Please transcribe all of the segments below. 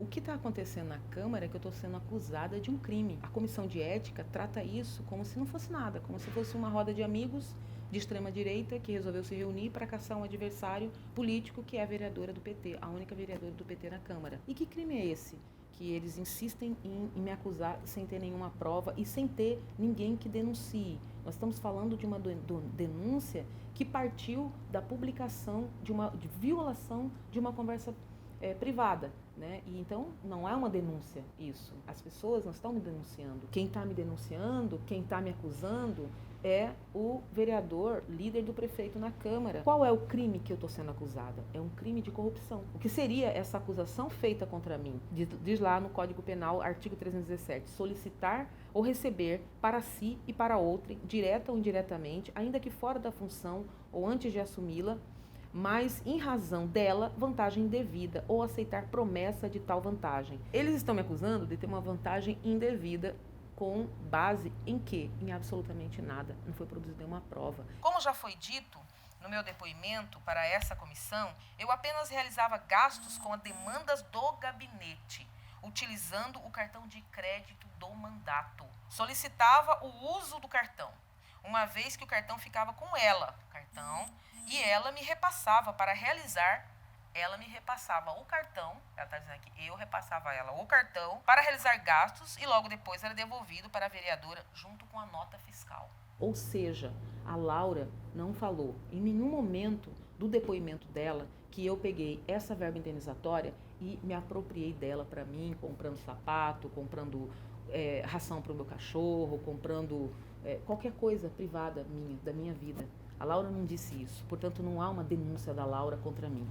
O que está acontecendo na Câmara é que eu estou sendo acusada de um crime. A Comissão de Ética trata isso como se não fosse nada, como se fosse uma roda de amigos de extrema-direita que resolveu se reunir para caçar um adversário político que é a vereadora do PT, a única vereadora do PT na Câmara. E que crime é esse? Que eles insistem em me acusar sem ter nenhuma prova e sem ter ninguém que denuncie. Nós estamos falando de uma denúncia que partiu da publicação de violação de uma conversa privada, né? E então não é uma denúncia isso. As pessoas não estão me denunciando. Quem está me denunciando, quem está me acusando é o vereador, líder do prefeito na Câmara. Qual é o crime que eu estou sendo acusada? É um crime de corrupção. O que seria essa acusação feita contra mim? Diz lá no Código Penal, artigo 317, solicitar ou receber para si e para outrem, direta ou indiretamente, ainda que fora da função ou antes de assumi-la, mas em razão dela, vantagem indevida ou aceitar promessa de tal vantagem. Eles estão me acusando de ter uma vantagem indevida com base em quê? Em absolutamente nada. Não foi produzida nenhuma prova. Como já foi dito no meu depoimento para essa comissão, eu apenas realizava gastos com as demandas do gabinete, utilizando o cartão de crédito do mandato. Solicitava o uso do cartão, uma vez que o cartão ficava com ela, e ela me repassava para realizar. Ela me repassava o cartão, ela está dizendo aqui, eu repassava a ela o cartão para realizar gastos e logo depois era devolvido para a vereadora junto com a nota fiscal. Ou seja, a Laura não falou em nenhum momento do depoimento dela que eu peguei essa verba indenizatória e me apropriei dela para mim, comprando sapato, comprando ração para o meu cachorro, comprando qualquer coisa privada minha, da minha vida. A Laura não disse isso, portanto não há uma denúncia da Laura contra mim.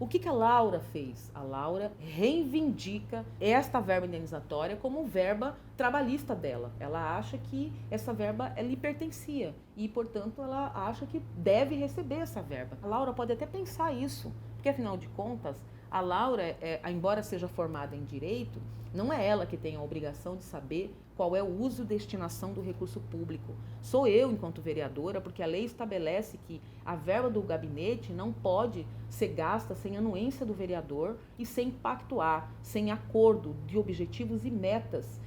O que a Laura fez? A Laura reivindica esta verba indenizatória como verba trabalhista dela. Ela acha que essa verba lhe pertencia e, portanto, ela acha que deve receber essa verba. A Laura pode até pensar isso, porque, afinal de contas, a Laura, embora seja formada em Direito, não é ela que tem a obrigação de saber qual é o uso e destinação do recurso público. Sou eu, enquanto vereadora, porque a lei estabelece que a verba do gabinete não pode ser gasta sem anuência do vereador e sem pactuar, sem acordo de objetivos e metas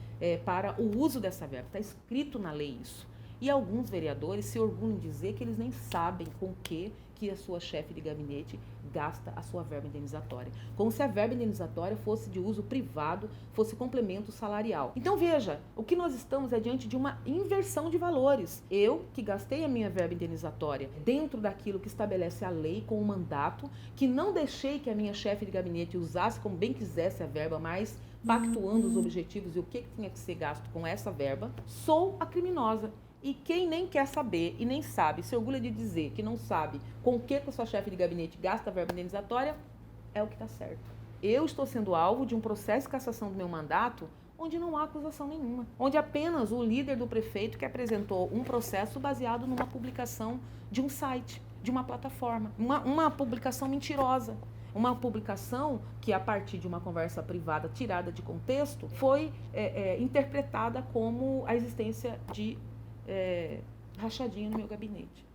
para o uso dessa verba. Está escrito na lei isso. E alguns vereadores se orgulham de dizer que eles nem sabem com que a sua chefe de gabinete gasta a sua verba indenizatória. Como se a verba indenizatória fosse de uso privado, fosse complemento salarial. Então veja, o que nós estamos é diante de uma inversão de valores. Eu, que gastei a minha verba indenizatória dentro daquilo que estabelece a lei com o mandato, que não deixei que a minha chefe de gabinete usasse como bem quisesse a verba, mas pactuando os objetivos e o que tinha que ser gasto com essa verba, sou a criminosa. E quem nem quer saber e nem sabe, se orgulha de dizer que não sabe com o que a sua chefe de gabinete gasta a verba indenizatória, é o que está certo. Eu estou sendo alvo de um processo de cassação do meu mandato onde não há acusação nenhuma. Onde apenas o líder do prefeito que apresentou um processo baseado numa publicação de um site, de uma plataforma. Uma publicação mentirosa. Uma publicação que, a partir de uma conversa privada tirada de contexto, foi interpretada como a existência de rachadinha no meu gabinete.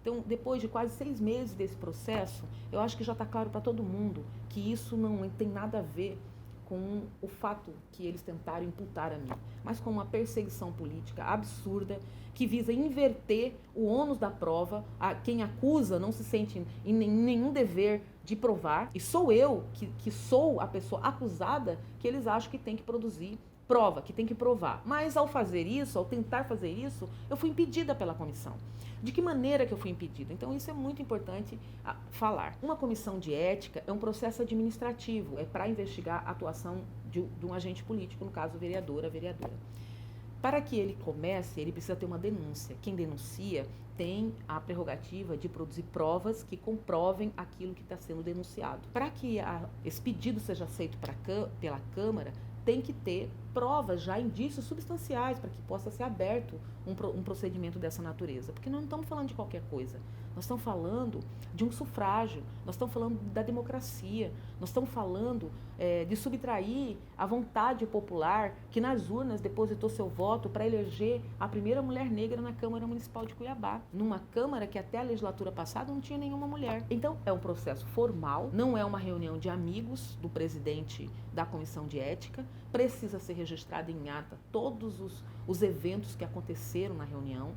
Então, depois de quase 6 meses desse processo, eu acho que já está claro para todo mundo que isso não tem nada a ver com o fato que eles tentaram imputar a mim, mas com uma perseguição política absurda que visa inverter o ônus da prova. Quem acusa não se sente em nenhum dever de provar, e sou eu, que sou a pessoa acusada, que eles acham que tem que produzir prova, que tem que provar. Mas ao fazer isso, ao tentar fazer isso, eu fui impedida pela comissão. De que maneira que eu fui impedida? Então isso é muito importante falar. Uma comissão de ética é um processo administrativo, é para investigar a atuação de um agente político, no caso o vereador, a vereadora. Para que ele comece, ele precisa ter uma denúncia. Quem denuncia tem a prerrogativa de produzir provas que comprovem aquilo que está sendo denunciado. Para que esse pedido seja aceito pela Câmara, tem que ter provas, já indícios substanciais para que possa ser aberto um procedimento dessa natureza. Porque nós não estamos falando de qualquer coisa. nós estamos falando de um sufrágio, nós estamos falando da democracia, nós estamos falando de subtrair a vontade popular que nas urnas depositou seu voto para eleger a primeira mulher negra na Câmara Municipal de Cuiabá, numa Câmara que até a legislatura passada não tinha nenhuma mulher. Então, é um processo formal, não é uma reunião de amigos do presidente da Comissão de Ética, precisa ser registrado em ata todos os eventos que aconteceram na reunião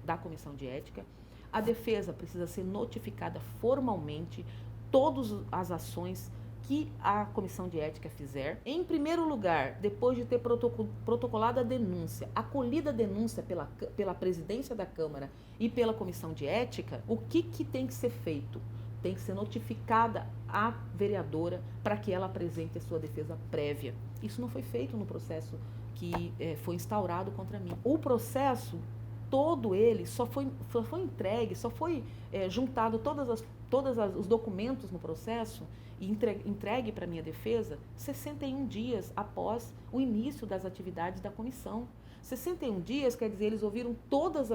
da Comissão de Ética. A defesa precisa ser notificada formalmente todas as ações que a Comissão de Ética fizer. Em primeiro lugar, depois de ter protocolado a denúncia, acolhida a denúncia pela presidência da Câmara e pela Comissão de Ética, o que tem que ser feito? Tem que ser notificada a vereadora para que ela apresente a sua defesa prévia. Isso não foi feito no processo que foi instaurado contra mim. O processo todo ele só foi entregue, só foi juntado todos os documentos no processo e entregue para a minha defesa 61 dias após o início das atividades da comissão. 61 dias quer dizer, eles ouviram todas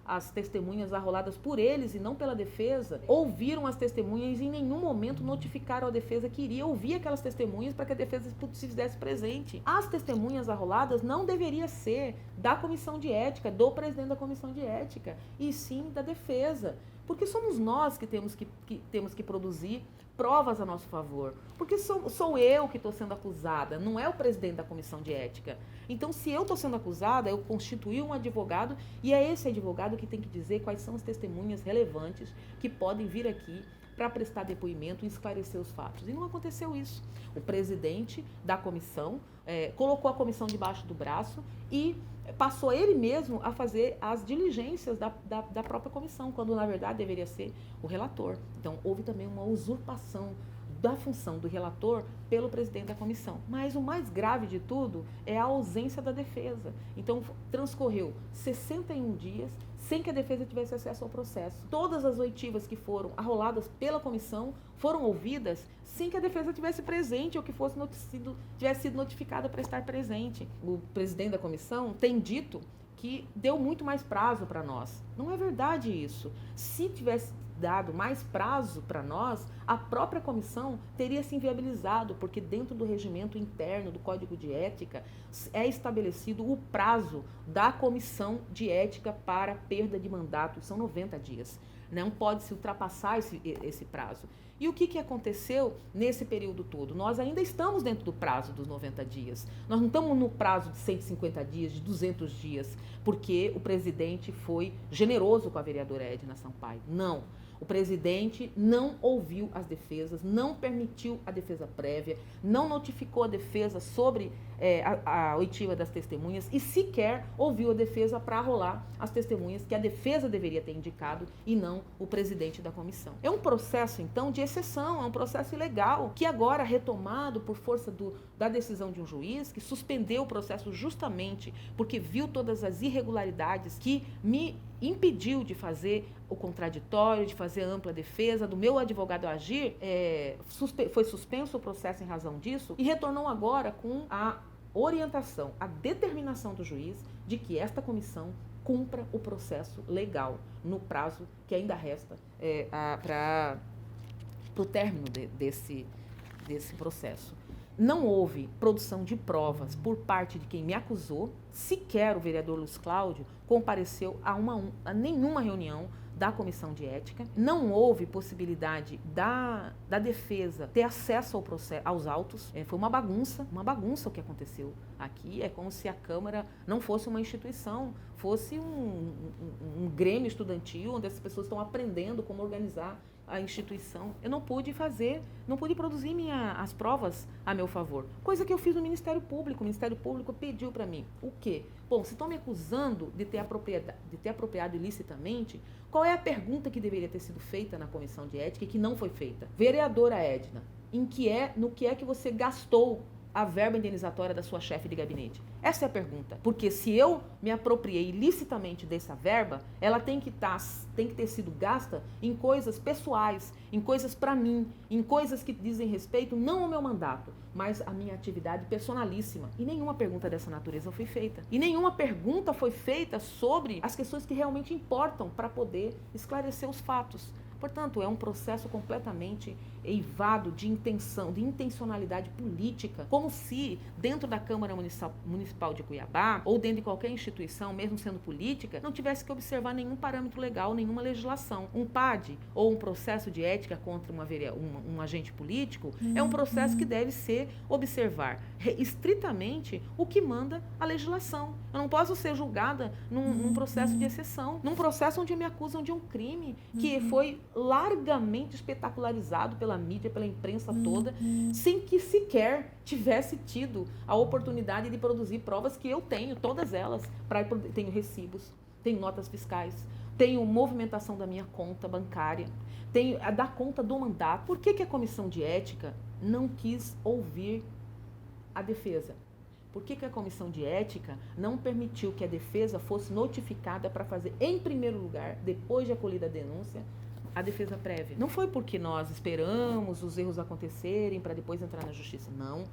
as testemunhas arroladas por eles e não pela defesa, ouviram as testemunhas e em nenhum momento notificaram a defesa que iria ouvir aquelas testemunhas para que a defesa se fizesse presente. As testemunhas arroladas não deveriam ser da Comissão de Ética, do presidente da Comissão de Ética, e sim da defesa, porque somos nós que temos que produzir provas a nosso favor, porque sou eu que estou sendo acusada, não é o presidente da Comissão de Ética. Então, se eu estou sendo acusada, eu constituí um advogado e é esse advogado que tem que dizer quais são as testemunhas relevantes que podem vir aqui para prestar depoimento e esclarecer os fatos. E não aconteceu isso. O presidente da comissão colocou a comissão debaixo do braço e passou ele mesmo a fazer as diligências da própria comissão, quando na verdade deveria ser o relator. Então, houve também uma usurpação da função do relator pelo presidente da comissão. Mas o mais grave de tudo é a ausência da defesa. Então, transcorreu 61 dias sem que a defesa tivesse acesso ao processo. Todas as oitivas que foram arroladas pela comissão foram ouvidas sem que a defesa tivesse presente ou que tivesse sido notificada para estar presente. O presidente da comissão tem dito que deu muito mais prazo para nós. Não é verdade isso. Se tivesse dado mais prazo para nós, a própria comissão teria se inviabilizado, porque dentro do regimento interno do Código de Ética é estabelecido o prazo da comissão de ética para perda de mandato, são 90 dias. Não pode se ultrapassar esse prazo. E o que aconteceu nesse período todo? Nós ainda estamos dentro do prazo dos 90 dias. Nós não estamos no prazo de 150 dias, de 200 dias, porque o presidente foi generoso com a vereadora Edna Sampaio. Não. O presidente não ouviu as defesas, não permitiu a defesa prévia, não notificou a defesa sobre a oitiva das testemunhas e sequer ouviu a defesa para arrolar as testemunhas que a defesa deveria ter indicado e não o presidente da comissão. É um processo, então, de exceção, é um processo ilegal, que agora retomado por força da decisão de um juiz que suspendeu o processo justamente porque viu todas as irregularidades que me impediu de fazer o contraditório, de fazer ampla defesa, do meu advogado agir, foi suspenso o processo em razão disso e retornou agora com a orientação, a determinação do juiz de que esta comissão cumpra o processo legal no prazo que ainda resta para o término desse processo. Não houve produção de provas por parte de quem me acusou, sequer o vereador Luiz Cláudio compareceu a nenhuma reunião da Comissão de Ética, não houve possibilidade da defesa ter acesso aos autos, foi uma bagunça o que aconteceu aqui, é como se a Câmara não fosse uma instituição, fosse um grêmio estudantil, onde as pessoas estão aprendendo como organizar a instituição. Eu não pude produzir as provas a meu favor, coisa que eu fiz no Ministério Público. O Ministério Público pediu para mim o quê? Bom, se estão me acusando de ter apropriado ilicitamente, qual é a pergunta que deveria ter sido feita na Comissão de Ética e que não foi feita? Vereadora Edna, no que é que você gastou a verba indenizatória da sua chefe de gabinete? Essa é a pergunta. Porque se eu me apropriei ilicitamente dessa verba, ela tem que ter sido gasta em coisas pessoais, em coisas para mim, em coisas que dizem respeito não ao meu mandato, mas à minha atividade personalíssima. E nenhuma pergunta dessa natureza foi feita. E nenhuma pergunta foi feita sobre as questões que realmente importam para poder esclarecer os fatos. Portanto, é um processo completamente eivado de intenção, de intencionalidade política, como se dentro da Câmara Municipal de Cuiabá, ou dentro de qualquer instituição, mesmo sendo política, não tivesse que observar nenhum parâmetro legal, nenhuma legislação. Um PAD ou um processo de ética contra um agente político é um processo que deve ser observar estritamente o que manda a legislação. Eu não posso ser julgada num processo de exceção, num processo onde me acusam de um crime que foi largamente espetacularizado pela mídia, pela imprensa toda, sem que sequer tivesse tido a oportunidade de produzir provas que eu tenho, todas elas, tenho recibos, tenho notas fiscais, tenho movimentação da minha conta bancária, tenho a da conta do mandato. Por que a comissão de ética não quis ouvir a defesa? Por que a comissão de ética não permitiu que a defesa fosse notificada para fazer, em primeiro lugar, depois de acolhida a denúncia, a defesa prévia? Não foi porque nós esperamos os erros acontecerem para depois entrar na justiça. Não.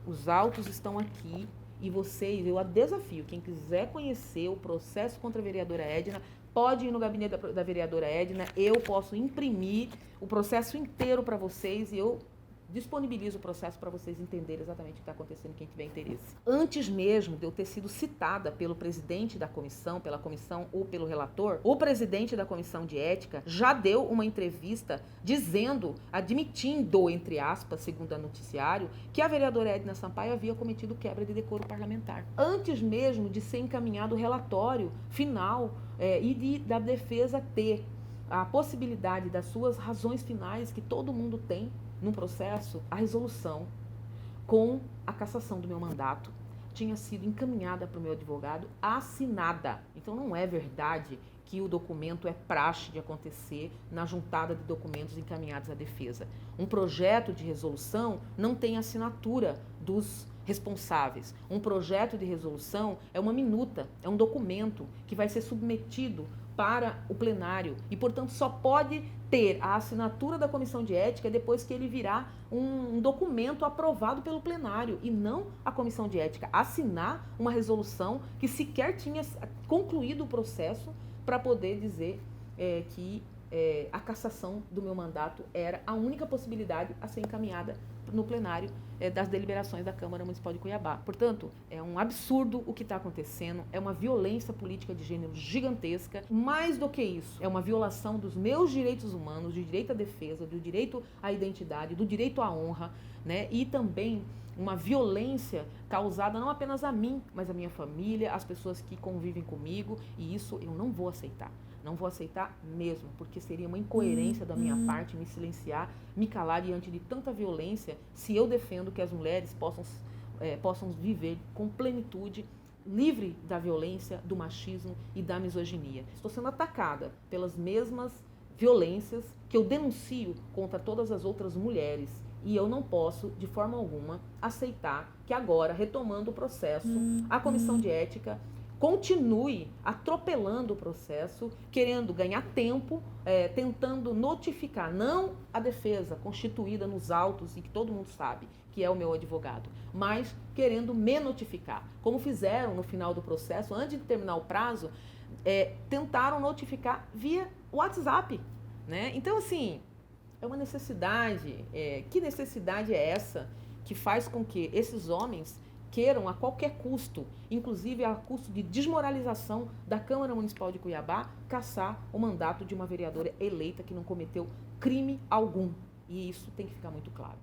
Os autos estão aqui e vocês, eu a desafio, quem quiser conhecer o processo contra a vereadora Edna, pode ir no gabinete da vereadora Edna, eu posso imprimir o processo inteiro para vocês e eu disponibilizo o processo para vocês entenderem exatamente o que está acontecendo, quem tiver interesse. Antes mesmo de eu ter sido citada pelo presidente da comissão, pela comissão ou pelo relator, o presidente da comissão de ética já deu uma entrevista dizendo, admitindo, entre aspas, segundo a noticiário, que a vereadora Edna Sampaio havia cometido quebra de decoro parlamentar. Antes mesmo de ser encaminhado o relatório final da defesa ter a possibilidade das suas razões finais que todo mundo tem num processo, a resolução com a cassação do meu mandato tinha sido encaminhada para o meu advogado, assinada. Então não é verdade que o documento é praxe de acontecer na juntada de documentos encaminhados à defesa. Um projeto de resolução não tem assinatura dos responsáveis. Um projeto de resolução é uma minuta, é um documento que vai ser submetido para o plenário e, portanto, só pode ter a assinatura da comissão de ética depois que ele virar um documento aprovado pelo plenário e não a comissão de ética assinar uma resolução que sequer tinha concluído o processo para poder dizer que a cassação do meu mandato era a única possibilidade a ser encaminhada no plenário das deliberações da Câmara Municipal de Cuiabá. Portanto, é um absurdo o que está acontecendo, é uma violência política de gênero gigantesca. Mais do que isso, é uma violação dos meus direitos humanos, do direito à defesa, do direito à identidade, do direito à honra, né? E também uma violência causada não apenas a mim, mas à minha família, às pessoas que convivem comigo, e isso eu não vou aceitar. Não vou aceitar mesmo, porque seria uma incoerência da minha parte me silenciar, me calar diante de tanta violência, se eu defendo que as mulheres possam viver com plenitude, livre da violência, do machismo e da misoginia. Estou sendo atacada pelas mesmas violências que eu denuncio contra todas as outras mulheres. E eu não posso, de forma alguma, aceitar que agora, retomando o processo, a comissão de ética continue atropelando o processo, querendo ganhar tempo, tentando notificar, não a defesa constituída nos autos e que todo mundo sabe que é o meu advogado, mas querendo me notificar, como fizeram no final do processo, antes de terminar o prazo, tentaram notificar via WhatsApp, né? Então, assim, é uma necessidade. Que necessidade é essa que faz com que esses homens queiram a qualquer custo, inclusive a custo de desmoralização da Câmara Municipal de Cuiabá, cassar o mandato de uma vereadora eleita que não cometeu crime algum. E isso tem que ficar muito claro.